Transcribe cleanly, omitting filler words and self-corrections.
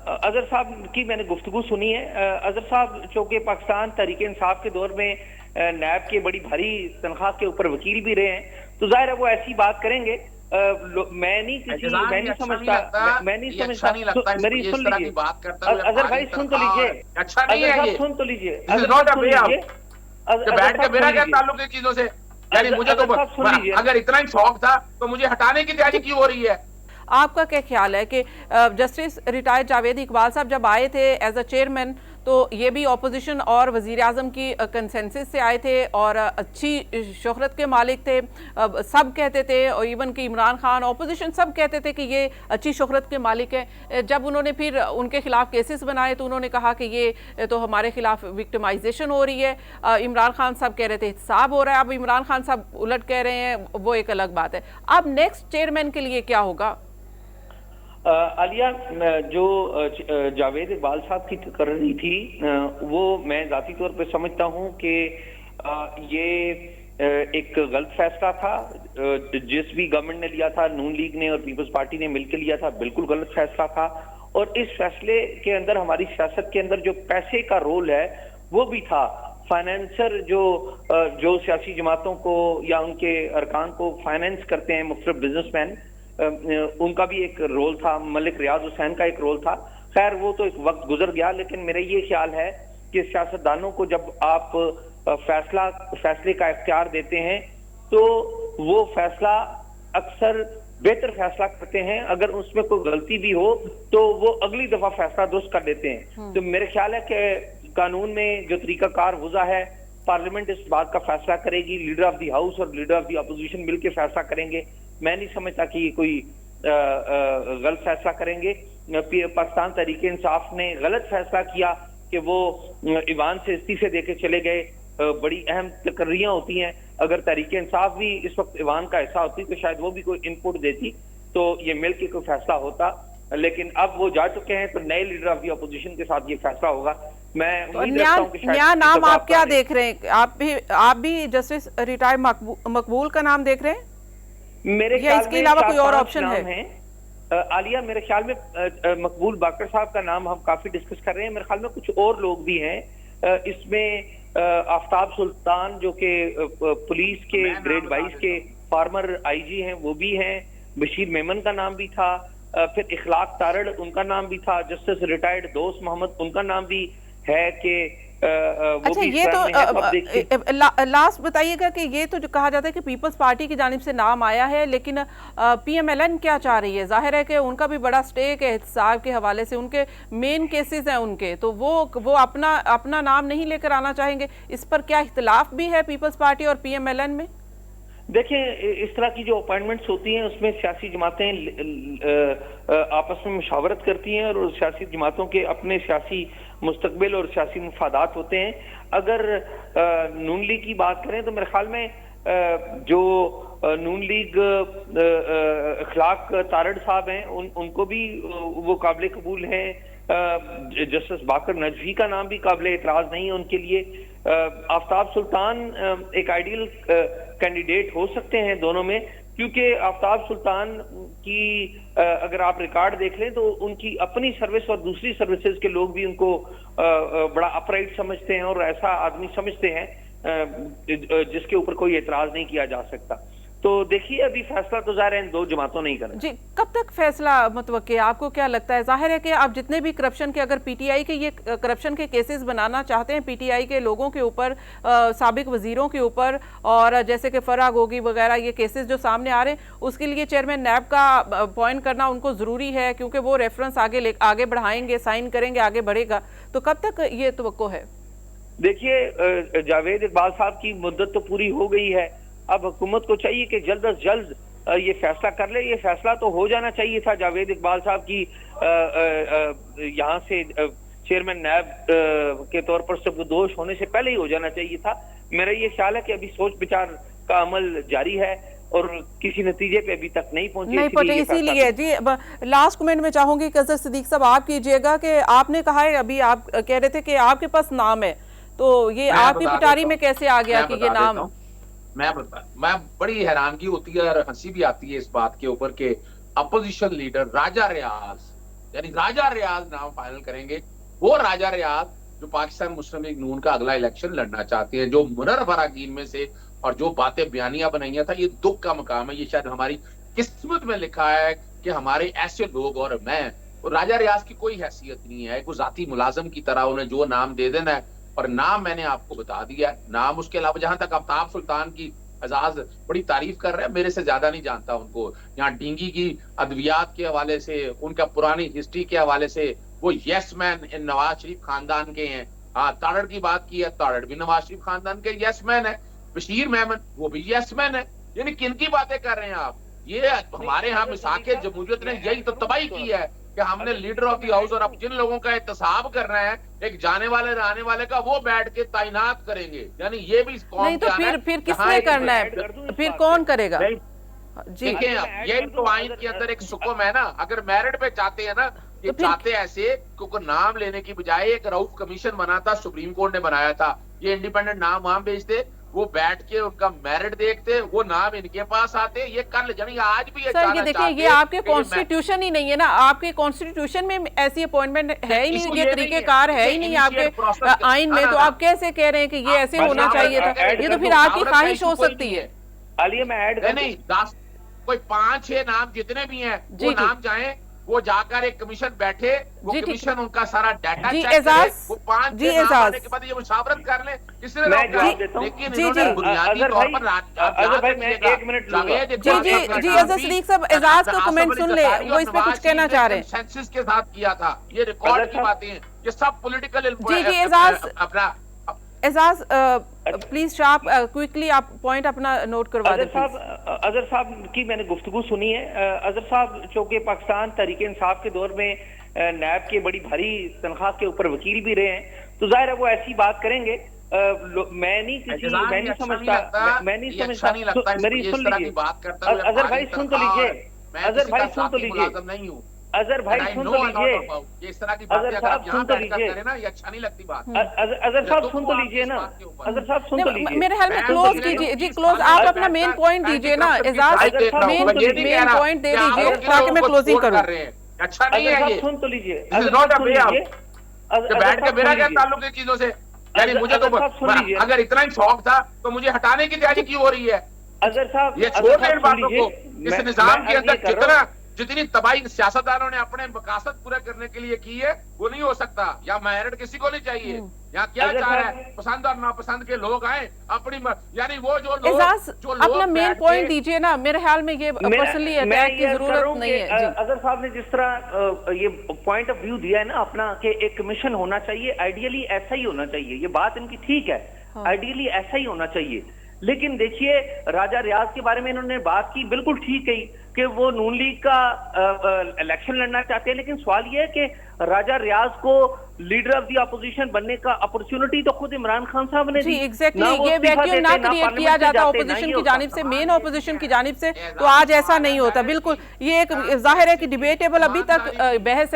अजहर साहब की मैंने गुफ्तगू सुनी है। अजहर साहब चौके पाकिस्तान तहरीक इंसाफ के दौर में नैब के बड़ी भारी तनख्वाह के ऊपर वकील भी रहे हैं, तो जाहिर है वो ऐसी बात करेंगे। मैं नहीं समझता, मेरी सुन लीजिए अजहर भाई, सुन तो लीजिए, अच्छा नहीं है ये, सुन तो लीजिए, बैठ के मेरा क्या ताल्लुक है चीजों से? यानी मुझे तो अगर इतना ही शौक था तो मुझे हटाने की तैयारी क्यों हो रही है? आपका क्या ख्याल है कि जस्टिस रिटायर्ड जावेद इकबाल साहब जब आए थे एज अ चेयरमैन, तो ये भी ऑपोजिशन और वजीर आजम की कंसेंसस से आए थे और अच्छी शोहरत के मालिक थे। सब कहते थे, और इवन कि इमरान खान, ऑपोजिशन सब कहते थे कि ये अच्छी शोहरत के मालिक हैं। जब उन्होंने फिर उनके खिलाफ केसेस बनाए तो उन्होंने कहा कि ये तो हमारे खिलाफ विक्टिमाइजेशन हो रही है। इमरान खान साहब कह रहे थे एहतसाब हो रहा है, अब इमरान खान साहब उलट कह रहे हैं, वो एक अलग बात है। अब नेक्स्ट चेयरमैन के लिए क्या होगा? आलिया, जो जावेद इकबाल साहब की तकर्री थी, वो मैं जाती तौर पे समझता हूँ कि ये एक गलत फैसला था। जिस भी गवर्नमेंट ने लिया था, नून लीग ने और पीपल्स पार्टी ने मिलकर लिया था, बिल्कुल गलत फैसला था। और इस फैसले के अंदर हमारी सियासत के अंदर जो पैसे का रोल है वो भी था। फाइनेंसर जो सियासी जमातों को या उनके अरकान को फाइनेंस करते हैं, मुख्तलिफ बिजनेसमैन, उनका भी एक रोल था। मलिक रियाज हुसैन का एक रोल था। खैर वो तो एक वक्त गुजर गया, लेकिन मेरा ये ख्याल है कि सियासतदानों को जब आप फैसले का इख्तियार देते हैं तो वो फैसला अक्सर बेहतर फैसला करते हैं। अगर उसमें कोई गलती भी हो तो वो अगली दफा फैसला दुरुस्त कर देते हैं। तो मेरे ख्याल है कि कानून में जो तरीकाकार वज़ा है, पार्लियामेंट इस बात का फैसला करेगी, लीडर ऑफ द हाउस और लीडर ऑफ द अपोजिशन मिलकर फैसला करेंगे। मैं नहीं समझता कि ये कोई गलत फैसला करेंगे। पाकिस्तान तहरीक इंसाफ ने गलत फैसला किया कि वो ईवान से इस्तीफे देके चले गए। बड़ी अहम तकर्रियां होती हैं, अगर तहरीक इंसाफ भी इस वक्त ईवान का हिस्सा होती तो शायद वो भी कोई इनपुट देती तो ये मिल के कोई फैसला होता। लेकिन अब वो जा चुके हैं तो नए लीडर ऑफ द अपोजिशन के साथ ये फैसला होगा। मैं उम्मीद रखता हूं कि नया नाम आप क्या देख रहे हैं? आप भी जस्टिस रिटायर्ड मकबूल का नाम देख रहे हैं? मेरे ख्याल इसके अलावा कोई और ऑप्शन है? आलिया, मेरे ख्याल में मकबूल बाकर साहब का नाम हम काफी डिस्कस कर रहे हैं। मेरे ख्याल में कुछ और लोग भी हैं इसमें। आफ्ताब सुल्तान जो कि पुलिस के ग्रेड 22 के फॉर्मर आईजी हैं, वो भी हैं। बशीर मेमन का नाम भी था। फिर इखलाक तारड़, उनका नाम भी था। जस्टिस रिटायर्ड दोस्त मोहम्मद, उनका नाम भी है कि अच्छा, ये तो लास्ट बताइएगा कि ये तो जो कहा जाता है कि पीपल्स पार्टी की जानिब से नाम आया है, लेकिन पीएमएलएन क्या चाह रही है? जाहिर है कि उनका भी बड़ा स्टेक है एहतसाब के हवाले से, उनके मेन केसेस हैं उनके, तो वो अपना नाम नहीं लेकर आना चाहेंगे। इस पर क्या इख्तिलाफ भी है पीपल्स पार्टी और पीएमएलएन में? देखिए, इस तरह की जो अपॉइंटमेंट्स होती हैं उसमें सियासी जमातें आपस में मुशावरत करती हैं और सियासी जमातों के अपने सियासी मुस्तकबिल और सियासी मुफादात होते हैं। अगर नून लीग की बात करें तो मेरे ख्याल में जो नून लीग इखलाक तारड़ साहब हैं, उनको भी वो काबिल कबूल हैं। जस्टिस बाकर नजवी का नाम भी काबिल एतराज नहीं है उनके लिए। आफ्ताब सुल्तान एक आइडियल कैंडिडेट हो सकते हैं दोनों में, क्योंकि आफ्ताब सुल्तान की अगर आप रिकॉर्ड देख लें तो उनकी अपनी सर्विस और दूसरी सर्विसेज के लोग भी उनको बड़ा अपराइट समझते हैं और ऐसा आदमी समझते हैं जिसके ऊपर कोई एतराज नहीं किया जा सकता। तो देखिए, अभी फैसला तो ज़ाहिर है इन दो जमातों ने ही करना जी। कब तक फैसला मुतवक्के? आपको क्या लगता है? जाहिर है कि आप जितने भी करप्शन के, अगर पीटीआई के ये करप्शन के केसेस बनाना चाहते हैं, पीटीआई के लोगों के ऊपर, साबिक वजीरों के ऊपर, और जैसे कि फराह गोगी वगैरह, ये केसेस जो सामने आ रहे हैं, उसके लिए चेयरमैन नैब का अपॉइंट करना उनको ज़रूरी है, क्योंकि वो रेफरेंस आगे बढ़ाएंगे, साइन करेंगे, आगे बढ़ेगा। तो कब तक ये तवक्को है? देखिए, जावेद इकबाल साहब की मुद्दत तो पूरी हो गई है। अब हुकूमत को चाहिए कि जल्द अज जल्द ये फैसला कर ले। ये फैसला तो हो जाना चाहिए था जावेद इकबाल साहब की यहाँ से चेयरमैन नैब के तौर पर सबकदोश होने से पहले ही हो जाना चाहिए था। मेरा ये ख्याल है कि अभी सोच विचार का अमल जारी है और किसी नतीजे पे अभी तक नहीं पहुंचे। इसीलिए जी लास्ट कमेंट में चाहूंगी कि अजहर सिद्दीक साहब आप कीजिएगा कि आपने कहा है, अभी आप कह रहे थे कि आपके पास नाम है, तो ये आपकी पिटारी में कैसे आ गया कि ये नाम? मैं बड़ी हैरानगी होती है और हंसी भी आती है इस बात के ऊपर कि अपोजिशन लीडर राजा रियाज यानी राजा रियाज नाम फाइनल करेंगे। वो राजा रियाज जो पाकिस्तान मुस्लिम लीग नून का अगला इलेक्शन लड़ना चाहते हैं, जो मुनर फराकीन में से और जो बातें बयानियां बनाई था, ये दुख का मकाम है। ये शायद हमारी किस्मत में लिखा है कि हमारे ऐसे लोग, और मैं, और राजा रियाज की कोई हैसियत नहीं है, कोई जाती मुलाजम की तरह उन्हें जो नाम दे देना है। और नाम मैंने आपको बता दिया है, नाम उसके अलावा जहां तक आफ्ताब सुल्तान की एजाज बड़ी तारीफ कर रहे हैं, मेरे से ज्यादा नहीं जानता उनको। यहाँ डींगी की अद्वियात के हवाले से, उनका पुरानी हिस्ट्री के हवाले से, वो yes man in Nawaz Sharif खानदान के हैं। हाँ, ताड़ड़ की बात की है, ताड़ड़ भी नवाज शरीफ खानदान के यस मैन है। बशीर मेमन वो भी यस मैन है। यानी किन की बातें कर रहे हैं आप? ये हमारे यहाँ मिसाके जमहूरियत ने यही तो तबाही की है कि हमने लीडर ऑफ द हाउस, और अब जिन लोगों का एहतसाब करना है एक जाने वाले रहने वाले का, वो बैठ के तैनात करेंगे। यानी ये भी नहीं तो फिर किसने करना है, फिर कौन करेगा? जी देखिए, अब यही तो आइन के अंदर एक सुकून है ना। अगर मेरिट पे चाहते हैं ना, ये तो चाहते ऐसे क्योंकि नाम लेने की बजाय एक रऊफ कमीशन बना था, सुप्रीम कोर्ट ने बनाया था, ये इंडिपेंडेंट नाम वहां भेजते, वो बैठ के उनका मेरिट देखते, वो नाम इनके पास आते, ये कर यानी आज भी सर ये देखिए, ये आपके कॉन्स्टिट्यूशन ही नहीं है ना, आपके कॉन्स्टिट्यूशन में ऐसी अपॉइंटमेंट है ही नहीं, ये तरीकेकार है ही नहीं आपके आइन में, तो आप कैसे कह रहे हैं कि ये ऐसे होना चाहिए था? ये तो फिर आपकी ख्वाहिश हो सकती है। आलिया मैं ऐड नहीं, 10 कोई 5-6 नाम जितने भी हैं वो नाम जाए, वो जाकर एक कमीशन बैठे, वो कमीशन उनका सारा डाटा चेक करे, वो 5-6 नाम आने के बाद ये मुशावरत कर ले, इसलिए लेकिन इन्होंने बुनियादी तौर पर जी अज़र सदीक साहब एजाज का कमेंट सुन ले, वो इस पे कुछ कहना चाह रहे हैं। सेंसस के साथ किया था, ये रिकॉर्ड की बातें हैं, ये सब पॉलिटिकल जी अपना एजाज प्लीज शार्प क्विकली आप पॉइंट अपना नोट करवा दें। अजहर साहब की मैंने गुफ्तगू सुनी है। अजहर साहब चौके पाकिस्तान तहरीक इंसाफ के दौर में नैब के बड़ी भारी तनख्वाह के ऊपर वकील भी रहे हैं, तो जाहिर है वो ऐसी बात करेंगे। मैं नहीं समझता, मेरी सुन लीजिए अजहर भाई, सुन तो लीजिए अजहर भाई, सुन तो लीजिए अजहर भाई, सुन तो लीजिए इस तरह की बातें अगर आप यहाँ बैठ कर करें ना, ये अच्छा नहीं लगती बात। अजहर साहब सुन तो लीजिए ना, अजहर साहब सुन तो लीजिए। मेरे ख्याल में क्लोज कीजिए जी, क्लोज आप अपना मेन पॉइंट दीजिए ना एजाज, मेन पॉइंट दे दीजिए ताकि मैं क्लोजिंग करूं। अच्छा नहीं है ये, सुन तो लीजिए, बैठ के मेरा क्या ताल्लुक है चीजों से? यानी मुझे तो अगर इतना ही शौक था तो मुझे हटाने की तैयारी क्यों हो रही है? अजहर साहब ये छोड़ दें बातों को। इस निजाम के अंदर जितनी तबाही सियासतदानों ने अपने मकासद पूरा करने के लिए की है, वो नहीं हो सकता। या मेरिट किसी को नहीं चाहिए। यहाँ क्या चाह रहा है, पसंद और नापसंद के लोग आए अपनी, यानी वो जो लोग अपना मेन पॉइंट दीजिए ना। मेरे ख्याल में ये पर्सनली अटैक की जरूरत नहीं है। अजहर साहब ने जिस तरह ये पॉइंट ऑफ व्यू दिया है ना अपना, कि एक कमीशन होना चाहिए, आइडियली ऐसा ही होना चाहिए, ये बात इनकी ठीक है, आइडियली ऐसा ही होना चाहिए। लेकिन देखिए, राजा रियाज के बारे में इन्होंने बात की, बिल्कुल ठीक कही कि वो नून लीग का इलेक्शन लड़ना चाहते हैं, लेकिन सवाल ये है कि राजा रियाज को लीडर ऑफ द अपोजिशन बनने का अपॉर्चुनिटी तो खुद इमरान खान साहब ने जी एग्जैक्टली ये वैक्यूम ना क्रिएट किया जाता ऑपोजिशन की जानिब से, मेन ऑपोजिशन की जानिब से, तो आज ऐसा नहीं होता। बिल्कुल ये एक जाहिर है कि डिबेटेबल अभी तक बहस